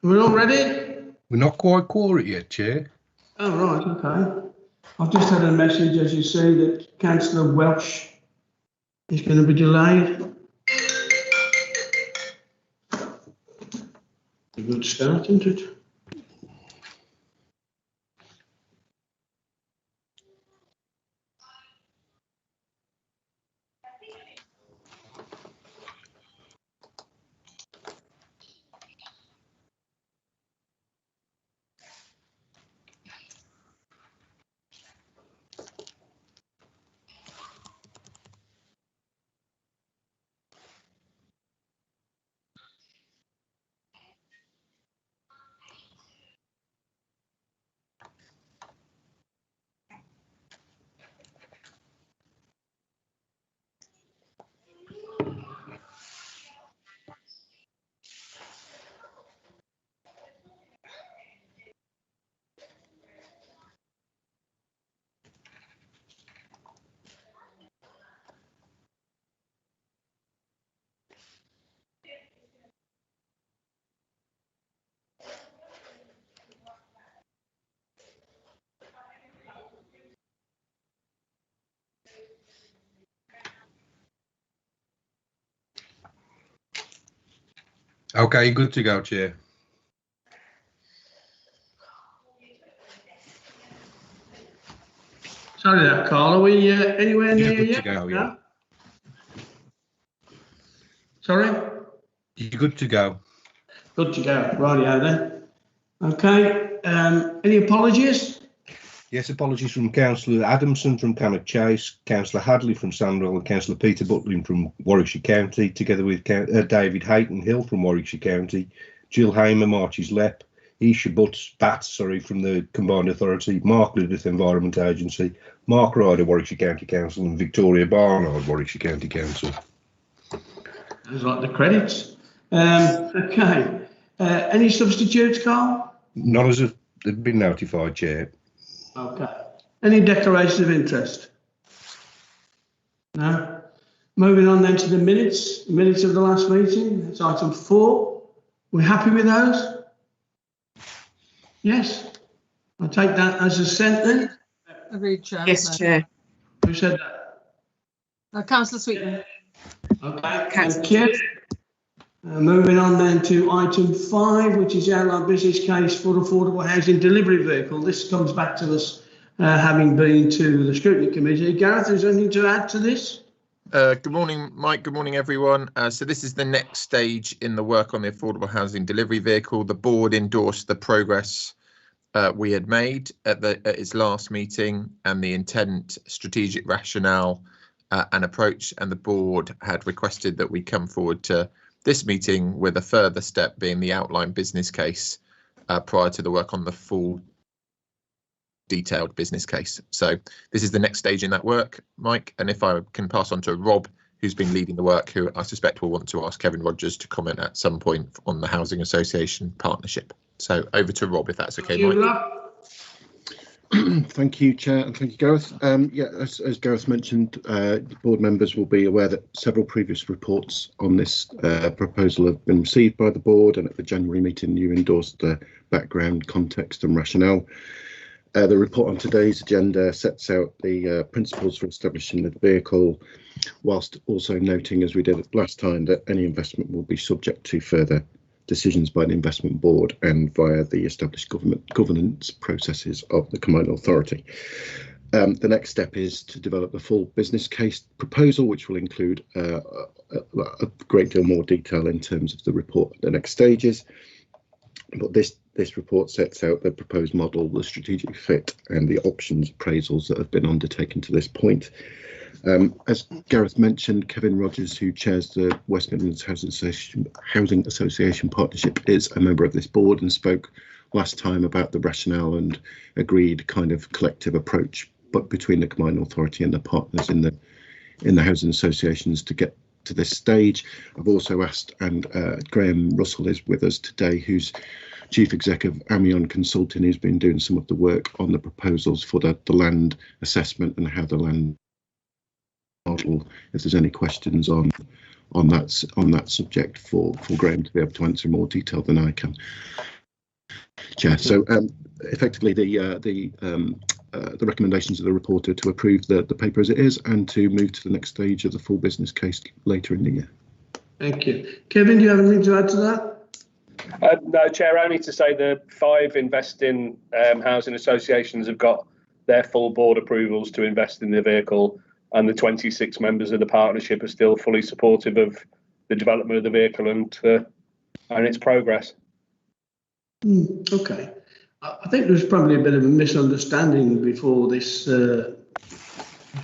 We're all ready? We're not quite quorate yet, Chair. Oh, right, okay. I've just had a message, as you see, that Councillor Welsh is going to be delayed. A good start, isn't it? Okay, good to go, Chair. Sorry that, Carl. Are we anywhere near Good yet? to go, yeah. Sorry? You're good to go. Good to go. Rightio then. Okay. Any apologies? Yes, apologies from Councillor Adamson from Cannock Chase, Councillor Hadley from Sandwell and Councillor Peter Butlin from Warwickshire County, together with David Hayton Hill from Warwickshire County, Jill Hamer, Marches Lepp, Isha Batts from the Combined Authority, Mark Lidith Environment Agency, Mark Ryder, Warwickshire County Council and Victoria Barnard, Warwickshire County Council. Sounds like the credits. Okay. Any substitutes, Carl? None as have been notified, Chair. Okay. Any declarations of interest? No. Moving on then to the minutes of the last meeting. It's item 4. We're happy with those? Yes. I'll take that as a assent then. Agreed, Chair. Yes, Chair. Who said that? Councillor Sweetman. Okay, thank you. Moving on then to item 5, which is outline business case for affordable housing delivery vehicle. This comes back to us having been to the scrutiny committee. Gareth, is there anything to add to this? Good morning, Mike. Good morning, everyone. So this is the next stage in the work on the affordable housing delivery vehicle. The board endorsed the progress we had made at its last meeting and the intent, strategic rationale and approach, and the board had requested that we come forward to this meeting with a further step being the outline business case prior to the work on the full detailed business case. So this is the next stage in that work, Mike, and if I can pass on to Rob, who's been leading the work, who I suspect will want to ask Kevin Rogers to comment at some point on the Housing Association partnership. So over to Rob, if that's okay, Mike. Thank you, Chair, and thank you, Gareth. Yeah, as Gareth mentioned, board members will be aware that several previous reports on this proposal have been received by the board, and at the January meeting you endorsed the background, context and rationale. The report on today's agenda sets out the principles for establishing the vehicle, whilst also noting, as we did last time, that any investment will be subject to further decisions by the investment board and via the established governance processes of the Combined Authority. The next step is to develop the full business case proposal, which will include a great deal more detail in terms of the report at the next stages. But this report sets out the proposed model, the strategic fit and the options appraisals that have been undertaken to this point. As Gareth mentioned, Kevin Rogers, who chairs the West Midlands Housing Association Partnership, is a member of this board and spoke last time about the rationale and agreed kind of collective approach, but between the Combined Authority and the partners in the housing associations to get to this stage. I've also asked, and Graham Russell is with us today, who's Chief Executive of Amion Consulting, who's been doing some of the work on the proposals for the land assessment and how the land model, if there's any questions on on that subject for Graham to be able to answer in more detail than I can. Chair. So effectively, the recommendations of the reporter to approve the paper as it is and to move to the next stage of the full business case later in the year. Thank you. Kevin, do you have anything to add to that? No, Chair, only to say the 5 investing housing associations have got their full board approvals to invest in the vehicle, and the 26 members of the partnership are still fully supportive of the development of the vehicle and its progress. Okay. I think there's probably a bit of a misunderstanding before this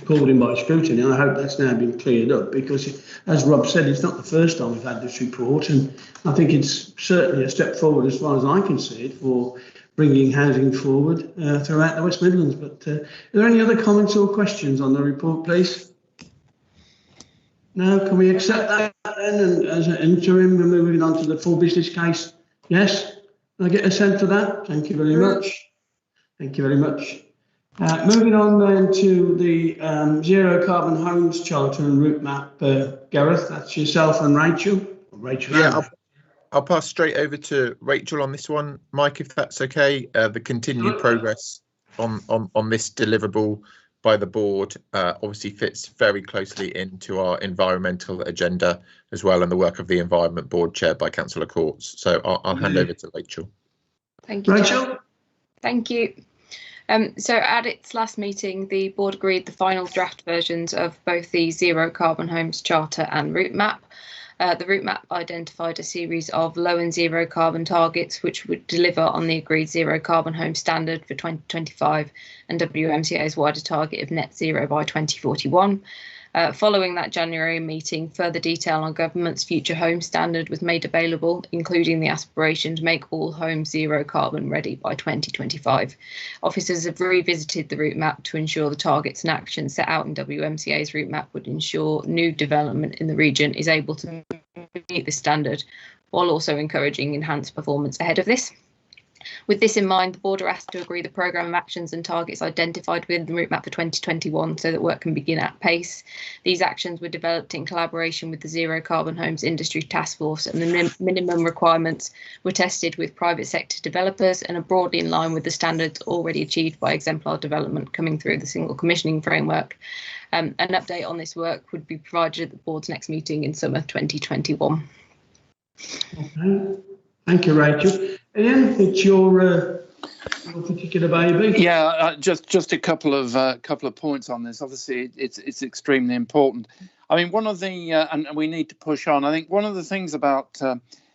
called in by scrutiny, and I hope that's now been cleared up, because as Rob said, it's not the first time we've had this report, and I think it's certainly a step forward as far as I can see it for bringing housing forward throughout the West Midlands. But are there any other comments or questions on the report, please? No, can we accept that then, and as an interim we're moving on to the full business case? Yes? Can I get a assent to that? Thank you very much. Thank you very much. Moving on then to the Zero Carbon Homes Charter and Route Map, Gareth, that's yourself and Rachel. Yeah, I'll pass straight over to Rachel on this one, Mike, if that's okay. The continued progress on this deliverable by the board obviously fits very closely into our environmental agenda as well, and the work of the Environment Board chaired by Councillor Courts. So I'll hand over to Rachel. Thank you, Rachel. Chair. Thank you. So at its last meeting, the board agreed the final draft versions of both the Zero Carbon Homes Charter and Route Map. The route map identified a series of low and zero carbon targets which would deliver on the agreed zero carbon home standard for 2025 and WMCA's wider target of net zero by 2041. Following that January meeting, further detail on government's future home standard was made available, including the aspiration to make all homes zero carbon ready by 2025. Officers have revisited the route map to ensure the targets and actions set out in WMCA's route map would ensure new development in the region is able to meet the standard, while also encouraging enhanced performance ahead of this. With this in mind, the board are asked to agree the programme of actions and targets identified within the route map for 2021 so that work can begin at pace. These actions were developed in collaboration with the Zero Carbon Homes Industry Task Force, and the minimum requirements were tested with private sector developers and are broadly in line with the standards already achieved by exemplar development coming through the single commissioning framework. An update on this work would be provided at the board's next meeting in summer 2021. Okay. Thank you, Rachel. Ian, it's your particular baby. Yeah, just a couple of points on this. Obviously, it's extremely important. I mean, one of the and we need to push on. I think one of the things about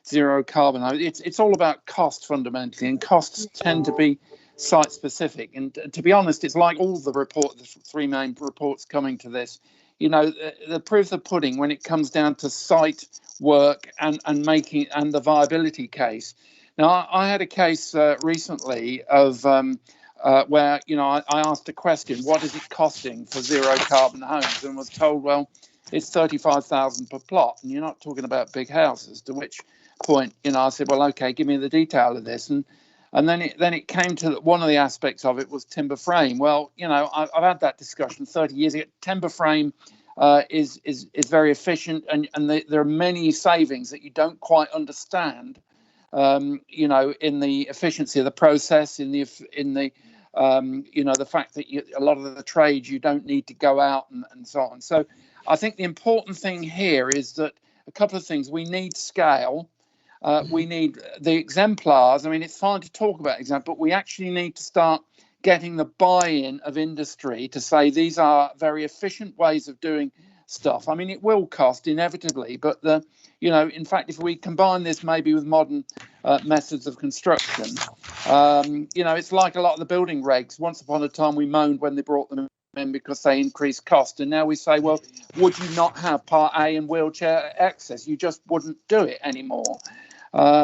zero carbon, it's all about cost fundamentally, and costs tend to be site specific. And to be honest, it's like all the 3 main reports coming to this. You know, the proof of the pudding when it comes down to site work and making and the viability case. Now, I had a case recently of where, you know, I asked a question, what is it costing for zero carbon homes? And was told, well, it's 35,000 per plot. And you're not talking about big houses, to which point, you know, I said, well, OK, give me the detail of this. And then it came to one of the aspects of it was timber frame. Well, you know, I've had that discussion 30 years ago. Timber frame is very efficient, and there are many savings that you don't quite understand. You know, in the efficiency of the process, in the you know, the fact that a lot of the trades you don't need to go out and so on. So I think the important thing here is that a couple of things. We need scale. We need the exemplars. I mean, it's fine to talk about exemplars, but we actually need to start getting the buy-in of industry to say these are very efficient ways of doing stuff. I mean, it will cost inevitably, but you know, in fact, if we combine this maybe with modern methods of construction, you know, it's like a lot of the building regs. Once upon a time, we moaned when they brought them in because they increased cost, and now we say, well, would you not have Part A and wheelchair access? You just wouldn't do it anymore.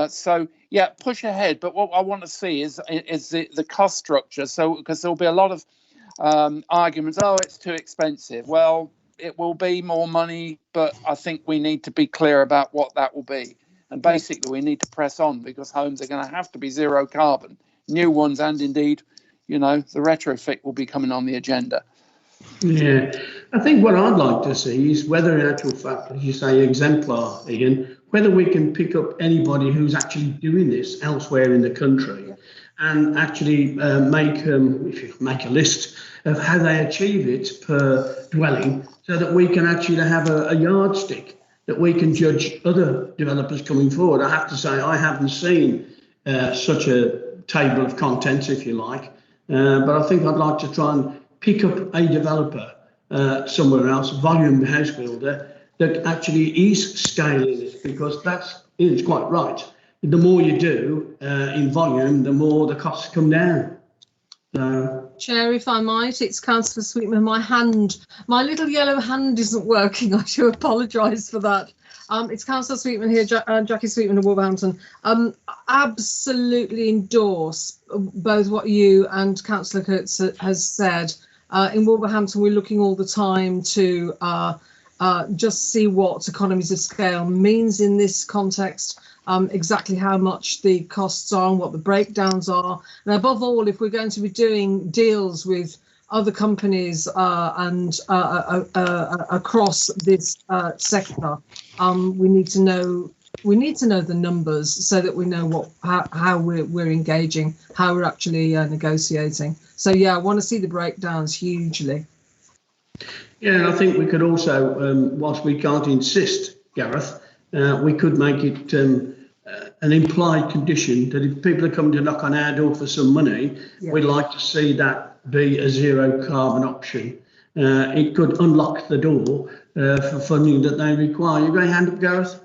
So yeah, push ahead. But what I want to see is the cost structure. So because there'll be a lot of arguments. Oh, it's too expensive. Well, it will be more money, but I think we need to be clear about what that will be. And basically, we need to press on because homes are going to have to be zero carbon, new ones, and indeed, you know, the retrofit will be coming on the agenda. Yeah, I think what I'd like to see is whether, in actual fact, as you say, exemplar, Ian, whether we can pick up anybody who's actually doing this elsewhere in the country and actually if you make a list of how they achieve it per dwelling, so that we can actually have a yardstick that we can judge other developers coming forward. I have to say, I haven't seen such a table of contents, if you like, but I think I'd like to try and pick up a developer somewhere else, volume house builder, that actually is scaling it, because it's quite right. The more you do in volume, the more the costs come down. Chair, if I might, it's Councillor Sweetman. My little yellow hand isn't working. I do apologise for that. It's Councillor Sweetman here, Jackie Sweetman of Wolverhampton. Absolutely endorse both what you and Councillor Kurtz has said. In Wolverhampton, we're looking all the time to just see what economies of scale means in this context, exactly how much the costs are and what the breakdowns are. And above all, if we're going to be doing deals with other companies and across this sector, we need to know the numbers so that we know how we're engaging, how we're actually negotiating. So yeah, I want to see the breakdowns hugely. Yeah, and I think we could also, whilst we can't insist, Gareth, we could make it an implied condition that if people are coming to knock on our door for some money, we'd like to see that be a zero carbon option. It could unlock the door for funding that they require. You're going to hand up, Gareth?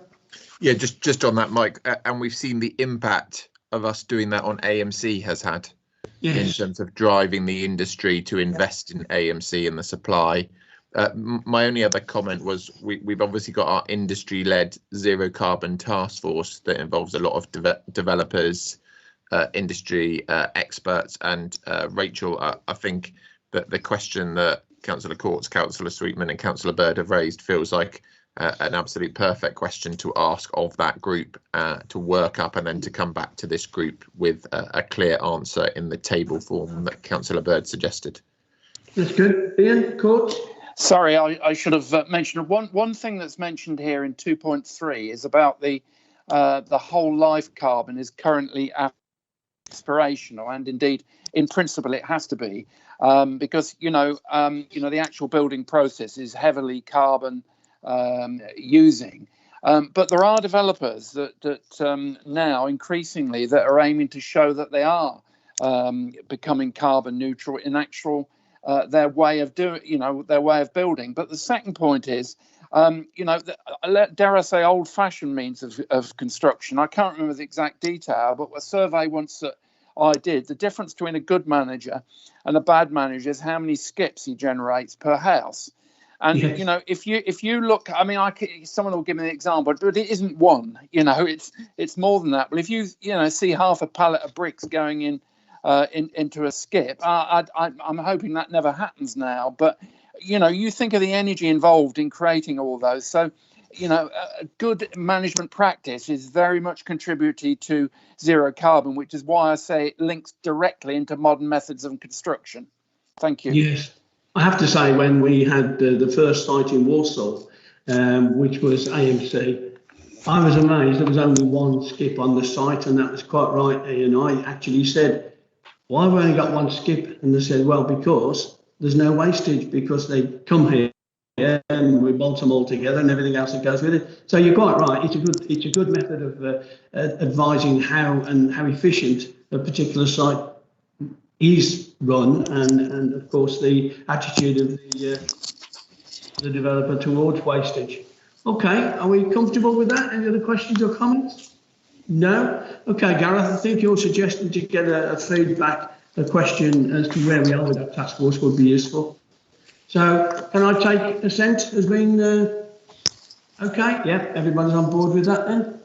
Yeah, just on that, Mike, and we've seen the impact of us doing that on AMC has had in terms of driving the industry to invest in AMC and the supply. My only other comment was we've obviously got our industry-led zero carbon task force that involves a lot of developers, industry experts, and Rachel, I think that the question that Councillor Courts, Councillor Sweetman and Councillor Bird have raised feels like an absolute perfect question to ask of that group, to work up and then to come back to this group with a clear answer in the table form that Councillor Bird suggested. That's good. Ian, Courts? Sorry, I should have mentioned one thing that's mentioned here in 2.3 is about the whole life carbon is currently aspirational, and indeed in principle it has to be, because the actual building process is heavily carbon using, but there are developers that now increasingly that are aiming to show that they are becoming carbon neutral in actual their way of building. But the second point is, dare I say, old-fashioned means of construction. I can't remember the exact detail, but a survey once that I did, the difference between a good manager and a bad manager is how many skips he generates per house. And if you look, I mean, someone will give me an example, but it isn't one. It's more than that. But if you see half a pallet of bricks going into a skip, I'm hoping that never happens now. But you think of the energy involved in creating all those. So a good management practice is very much contributing to zero carbon, which is why I say it links directly into modern methods of construction. Thank you. Yes. I have to say, when we had the first site in Walsall, which was AMC, I was amazed there was only one skip on the site, and that was quite right. And I actually said, why have we only got one skip? And they said, well, because there's no wastage, because they come here and we bolt them all together and everything else that goes with it. So you're quite right. It's a good method of advising how efficient a particular site is run, and of course the attitude of the developer towards wastage. Okay, are we comfortable with that? Any other questions or comments? No? Okay, Gareth, I think you're suggesting to get a feedback, a question as to where we are with that task force would be useful. So can I take assent as being okay? Yeah, everybody's on board with that then.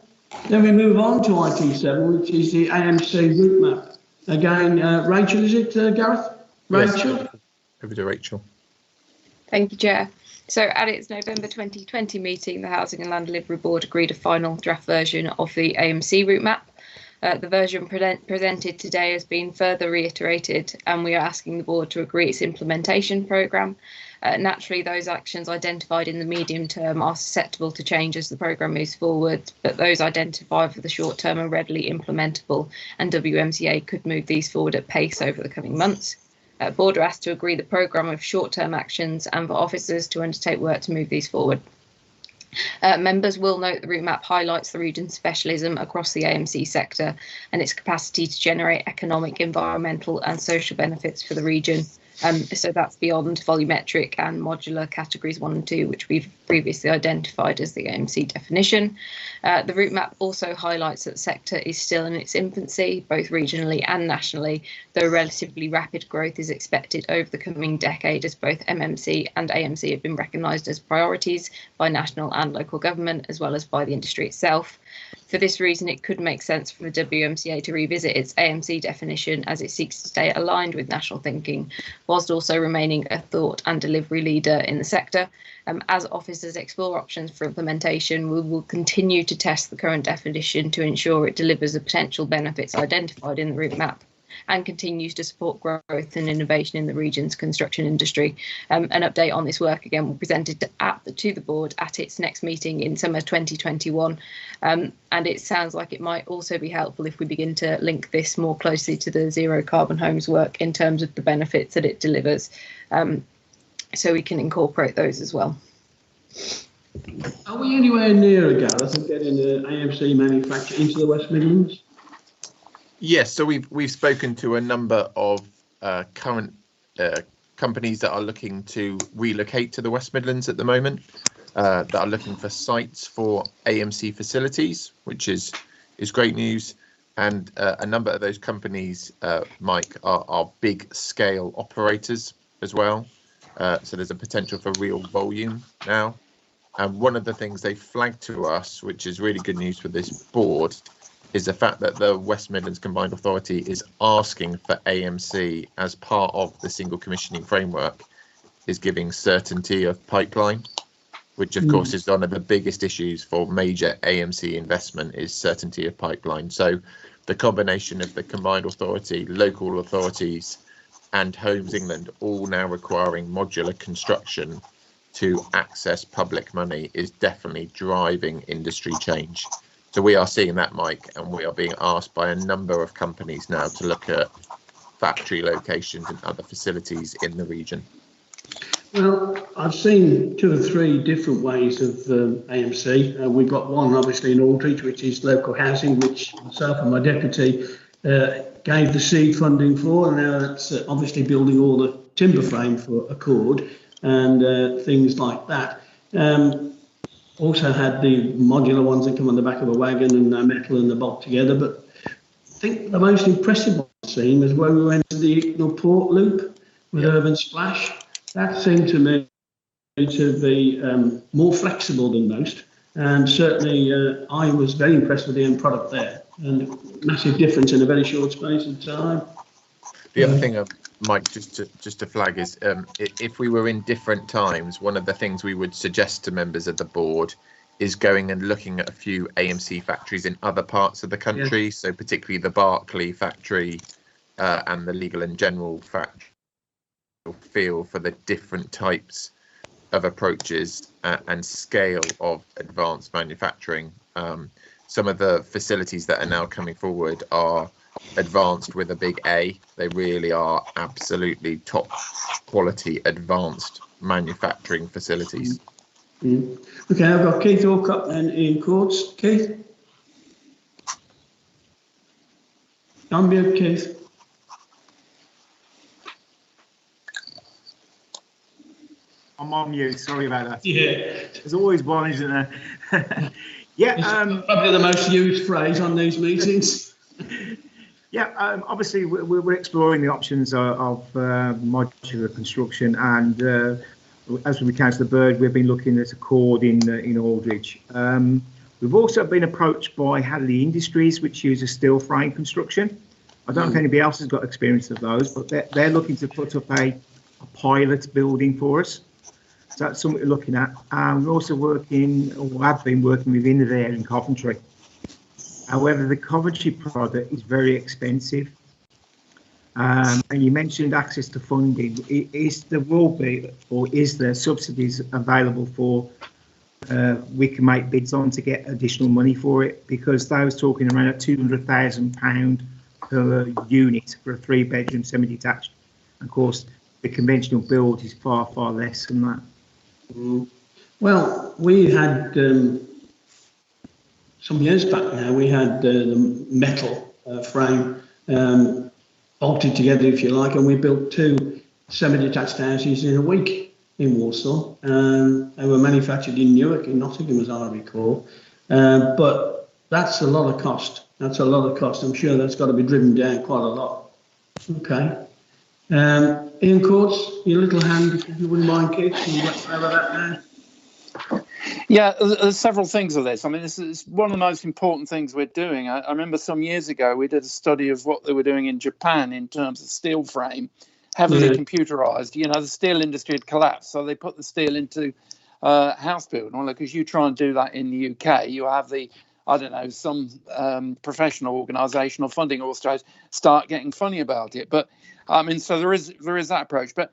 Then we move on to IT7, which is the AMC route map. Again, Rachel, is it, Gareth? Rachel? Yes, over to Rachel. Thank you, Chair. So at its November 2020 meeting, the Housing and Land Delivery Board agreed a final draft version of the AMC route map. The version presented today has been further reiterated, and we are asking the board to agree its implementation programme. Naturally, those actions identified in the medium term are susceptible to change as the programme moves forward, but those identified for the short term are readily implementable, and WMCA could move these forward at pace over the coming months. Board are asked to agree the programme of short-term actions and for officers to undertake work to move these forward. Members will note the route map highlights the region's specialism across the AMC sector and its capacity to generate economic, environmental and social benefits for the region. So that's beyond volumetric and modular categories 1 and 2, which we've previously identified as the AMC definition. The route map also highlights that the sector is still in its infancy, both regionally and nationally, though relatively rapid growth is expected over the coming decade as both MMC and AMC have been recognised as priorities by national and local government, as well as by the industry itself. For this reason, it could make sense for the WMCA to revisit its AMC definition as it seeks to stay aligned with national thinking, whilst also remaining a thought and delivery leader in the sector. As officers explore options for implementation, we will continue to test the current definition to ensure it delivers the potential benefits identified in the route map and continues to support growth and innovation in the region's construction industry. An update on this work again will be presented to the board at its next meeting in summer 2021. And it sounds like it might also be helpful if we begin to link this more closely to the zero carbon homes work in terms of the benefits that it delivers, so we can incorporate those as well. Are we anywhere near, Gareth, of getting the AMC manufacturer into the West Midlands? Yes, so we've spoken to a number of current companies that are looking to relocate to the West Midlands at the moment, that are looking for sites for AMC facilities, which is great news. And a number of those companies, Mike, are big scale operators as well. So there's a potential for real volume now. And one of the things they flagged to us, which is really good news for this board, is the fact that the West Midlands Combined Authority is asking for AMC as part of the single commissioning framework, is giving certainty of pipeline, which of course is one of the biggest issues for major AMC investment, is certainty of pipeline. So the combination of the Combined Authority, local authorities and Homes England all now requiring modular construction to access public money is definitely driving industry change. So we are seeing that, Mike, and we are being asked by a number of companies now to look at factory locations and other facilities in the region. Well, I've seen 2 or 3 different ways of AMC. We've got one, obviously, in Aldridge, which is local housing, which myself and my deputy gave the seed funding for, and now that's obviously building all the timber frame for Accord and things like that. Also had the modular ones that come on the back of a wagon and the metal and the bolt together. But I think the most impressive one I've seen was when we went to the Icknield Port Loop with Urban Splash. That seemed to me to be more flexible than most. And certainly I was very impressed with the end product there. And massive difference in a very short space of time. The other thing, Mike, just to flag is if we were in different times, one of the things we would suggest to members of the board is going and looking at a few AMC factories in other parts of the country. Yeah. So particularly the Berkeley factory and the Legal and General factory, feel for the different types of approaches and scale of advanced manufacturing. Some of the facilities that are now coming forward are advanced with a big A. They really are absolutely top quality advanced manufacturing facilities. Okay, I've got Keith Alcott and Ian Courts. Keith? Unmute, Keith. I'm on mute, sorry about that. Yeah. There's always one, isn't there? Yeah. It's probably the most used phrase on these meetings. Yeah, obviously we're exploring the options of modular construction, and as we Councillor Bird, we've been looking at Accord in Aldridge. We've also been approached by Hadley Industries, which uses steel frame construction. I don't know if anybody else has got experience of those, but they're looking to put up a pilot building for us. So that's something we're looking at. We're also working, or have been working with Innovair in Coventry. However, the Coventry product is very expensive. And you mentioned access to funding. Is there subsidies available for we can make bids on to get additional money for it? Because they was talking around £200,000 per unit for a 3-bedroom semi-detached. Of course, the conventional build is far, far less than that. Well, we had some years back now, we had the metal frame bolted together, if you like, and we built 2 semi-detached houses in a week in Walsall. They were manufactured in Newark, in Nottingham, as I recall. But that's a lot of cost. That's a lot of cost. I'm sure that's got to be driven down quite a lot. Okay. Ian Courts, your little hand, if you wouldn't mind, Keith, can you let over that now? Yeah, there's several things of this. I mean, this is one of the most important things we're doing. I remember some years ago we did a study of what they were doing in Japan in terms of steel frame, heavily computerized. You know, the steel industry had collapsed, so they put the steel into house building. Well, because you try and do that in the UK, you have the, I don't know, some professional organisation or funding organisations start getting funny about it. But I mean, so there is that approach. But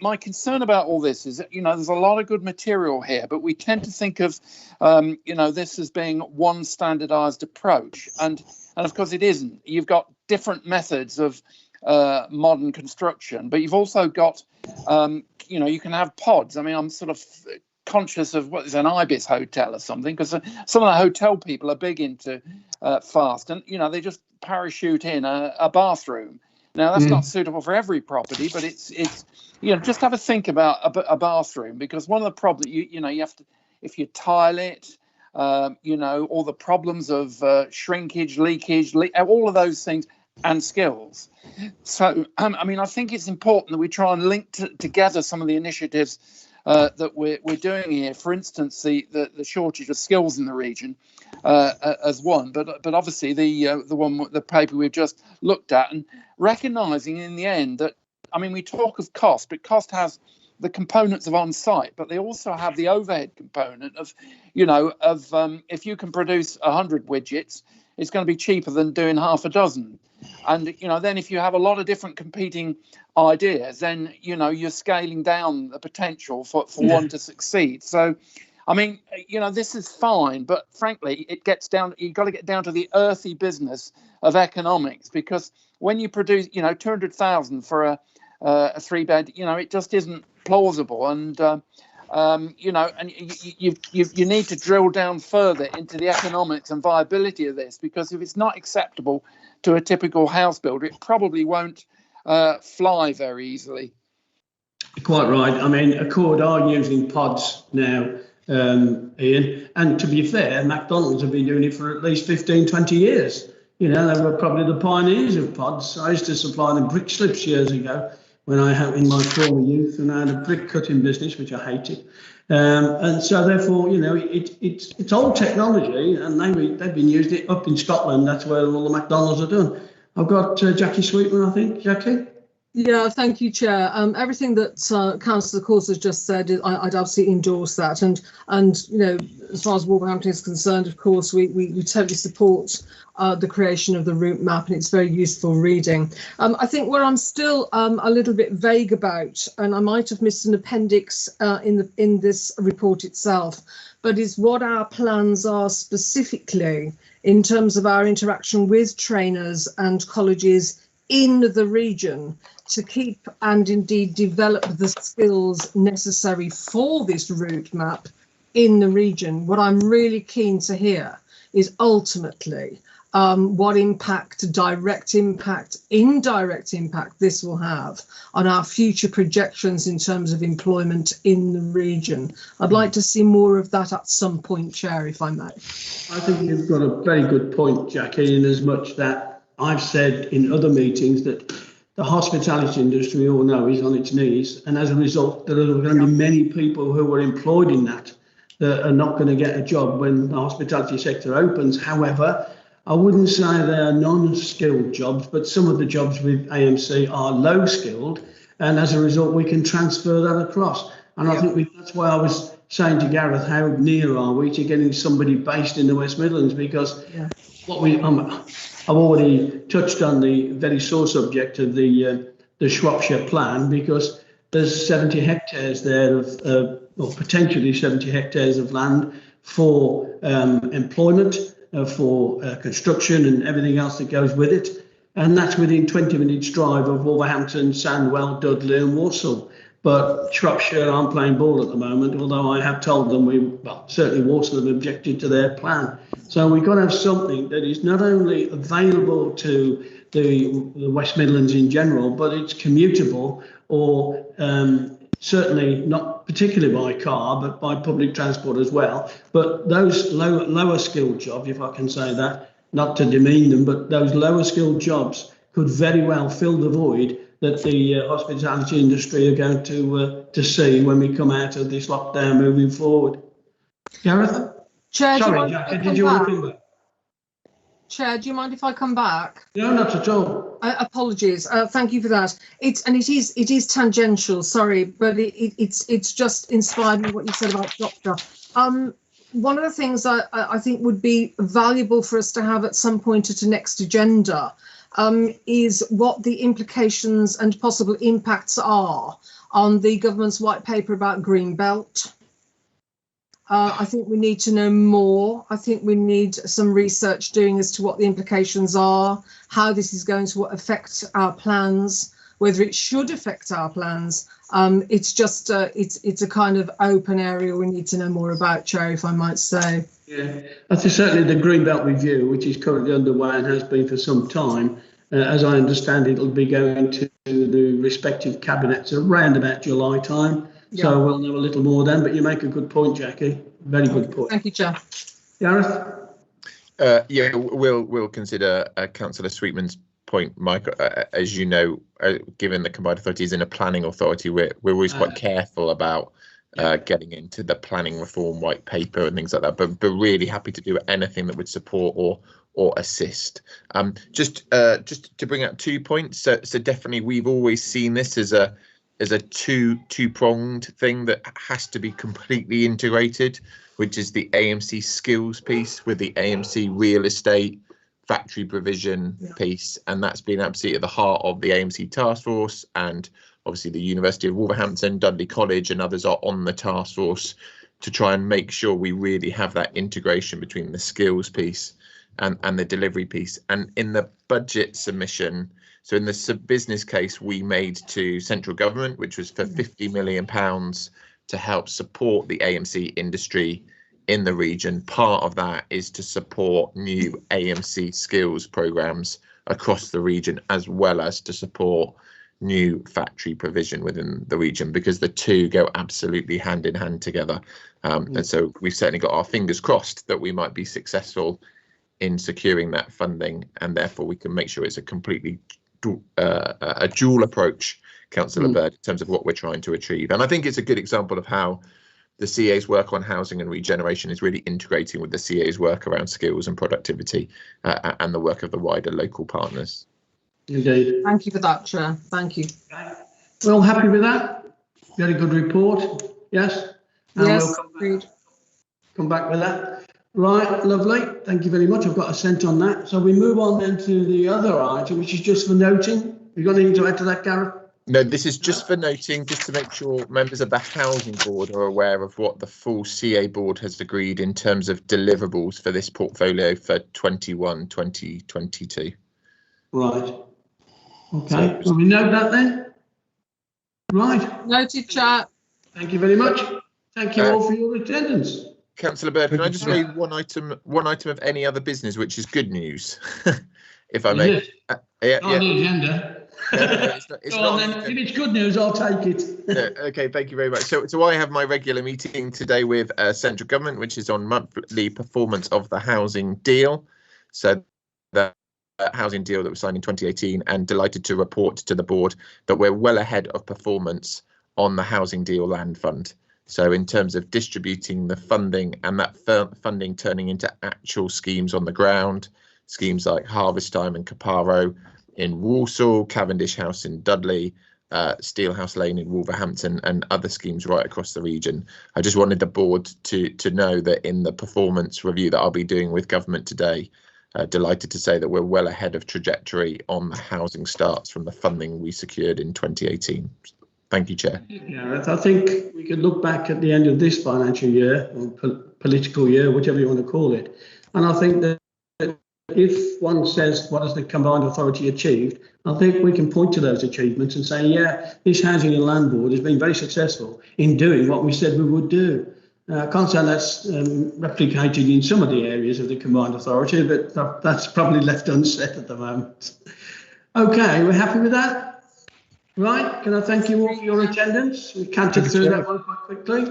my concern about all this is that, you know, there's a lot of good material here, but we tend to think of, you know, this as being one standardised approach, and of course it isn't. You've got different methods of modern construction, but you've also got, you know, you can have pods. I mean, I'm sort of conscious of what is an Ibis hotel or something, because some of the hotel people are big into fast, and you know, they just parachute in a bathroom. Now that's not suitable for every property, but it's you know, just have a think about a bathroom, because one of the problems you know, you have to, if you tile it, you know, all the problems of shrinkage, leakage, all of those things, and skills. So I mean, I think it's important that we try and link together some of the initiatives that we're doing here. For instance, the shortage of skills in the region as one, but obviously the paper we've just looked at, and recognising in the end that, I mean, we talk of cost, but cost has the components of on-site, but they also have the overhead component of, you know, of if you can produce 100 widgets, it's going to be cheaper than doing half a dozen. And, you know, then if you have a lot of different competing ideas, then, you know, you're scaling down the potential for one to succeed. So, I mean, you know, this is fine, but frankly, it gets down, you've got to get down to the earthy business of economics, because when you produce, you know, 200,000 for a 3-bed, you know, it just isn't plausible. And, you know, and you need to drill down further into the economics and viability of this, because if it's not acceptable to a typical house builder, it probably won't fly very easily. Quite right. I mean, Accord are using pods now, Ian, and to be fair, McDonald's have been doing it for at least 15, 20 years. You know, they were probably the pioneers of pods. I used to supply them brick slips years ago when I had in my former youth, and I had a brick cutting business, which I hated. And so therefore, you know, it's old technology, and they've been using it up in Scotland. That's where all the McDonald's are done. I've got Jackie Sweetman, I think. Jackie? Yeah, thank you, Chair. Everything that Councillor Courts has just said, I'd absolutely endorse that. And you know, as far as Wolverhampton is concerned, of course, we totally support the creation of the route map, and it's very useful reading. I think where I'm still a little bit vague about, and I might have missed an appendix in this report itself, but is what our plans are specifically in terms of our interaction with trainers and colleges in the region to keep and indeed develop the skills necessary for this route map in the region. What I'm really keen to hear is ultimately what impact, direct impact, indirect impact this will have on our future projections in terms of employment in the region. I'd like to see more of that at some point, Chair, if I may. I think you've got a very good point, Jackie, in as much that I've said in other meetings that the hospitality industry, we all know, is on its knees, and as a result, there are going to be many people who are employed in that are not going to get a job when the hospitality sector opens. However, I wouldn't say they are non-skilled jobs, but some of the jobs with AMC are low-skilled, and as a result, we can transfer that across. And I think that's why I was saying to Gareth, how near are we to getting somebody based in the West Midlands? Because what I've already touched on the very sore subject of the Shropshire plan, because there's 70 hectares there of, or potentially 70 hectares of land for employment, for construction and everything else that goes with it. And that's within 20 minutes drive of Wolverhampton, Sandwell, Dudley and Walsall. But Shropshire aren't playing ball at the moment, although I have told them certainly Walsall have objected to their plan. So we've got to have something that is not only available to the West Midlands in general, but it's commutable, or certainly not particularly by car, but by public transport as well. But those lower skilled jobs, if I can say that, not to demean them, but those lower skilled jobs could very well fill the void that the hospitality industry are going to see when we come out of this lockdown moving forward. Gareth? Chair, Sorry, Jackie, did you want to come back? Chair, do you mind if I come back? No, not at all. Apologies. Thank you for that. It is tangential. Sorry, but it's just inspired me what you said about Shropshire. One of the things I think would be valuable for us to have at some point at a next agenda is what the implications and possible impacts are on the government's white paper about Greenbelt. I think we need to know more. I think we need some research doing as to what the implications are, how this is going to affect our plans, whether it should affect our plans. It's just it's a kind of open area we need to know more about, Chair, if I might say. Yeah, that's certainly the Greenbelt review, which is currently underway and has been for some time. As I understand it, it'll be going to the respective cabinets around about July time. Yeah. So we'll know a little more then, but you make a good point, Jackie. Very good point. Thank you, Chair. Gareth? Yeah, we'll consider Councillor Sweetman's point, Mike. As you know, given the combined authority is in a planning authority, we're always quite careful about getting into the planning reform white paper and things like that. But really happy to do anything that would support or assist. Just to bring out 2 points. So definitely, we've always seen this as a two-pronged thing that has to be completely integrated, which is the AMC skills piece with the AMC real estate factory provision piece, and that's been absolutely at the heart of the AMC task force, and obviously the University of Wolverhampton, Dudley College and others are on the task force to try and make sure we really have that integration between the skills piece and the delivery piece. And in the budget submission, so in the business case we made to central government, which was for £50 million to help support the AMC industry in the region, part of that is to support new AMC skills programs across the region, as well as to support new factory provision within the region, because the two go absolutely hand in hand together. And so we've certainly got our fingers crossed that we might be successful in securing that funding, and therefore we can make sure it's a completely a dual approach, Councillor Bird, in terms of what we're trying to achieve. And I think it's a good example of how the CA's work on housing and regeneration is really integrating with the CA's work around skills and productivity and the work of the wider local partners. Indeed. Thank you for that, Chair. Thank you. Well, happy with that? Very good report. Yes? And yes, we'll come back with that. Right, lovely. Thank you very much. I've got assent on that. So we move on then to the other item, which is just for noting. You got anything to add to that, Gareth? No, this is just for noting, just to make sure members of the Housing Board are aware of what the full CA Board has agreed in terms of deliverables for this portfolio for 21-2022. Right. Okay. So we note that then? Right. Noted, Chair. Thank you very much. Thank you all for your attendance. Councillor Bird, can I just raise one item of any other business, which is good news, if I may? On the agenda. It's not then, if it's good news, I'll take it. Okay, thank you very much. So I have my regular meeting today with central government, which is on monthly performance of the housing deal. So the housing deal that was signed in 2018, and delighted to report to the board that we're well ahead of performance on the housing deal land fund. So in terms of distributing the funding and that funding turning into actual schemes on the ground, schemes like Harvest Time and Caparo in Walsall, Cavendish House in Dudley, Steelhouse Lane in Wolverhampton and other schemes right across the region. I just wanted the board to know that in the performance review that I'll be doing with government today, delighted to say that we're well ahead of trajectory on the housing starts from the funding we secured in 2018. Thank you, Chair. Yeah, I think we could look back at the end of this financial year or political year, whichever you want to call it, and I think that if one says what has the combined authority achieved, I think we can point to those achievements and say, yeah, this Housing and Land Board has been very successful in doing what we said we would do. I can't say that's replicated in some of the areas of the combined authority, but that's probably left unsaid at the moment. Okay, we're happy with that? Right, can I thank you all for your attendance? We cantered through that one quite quickly.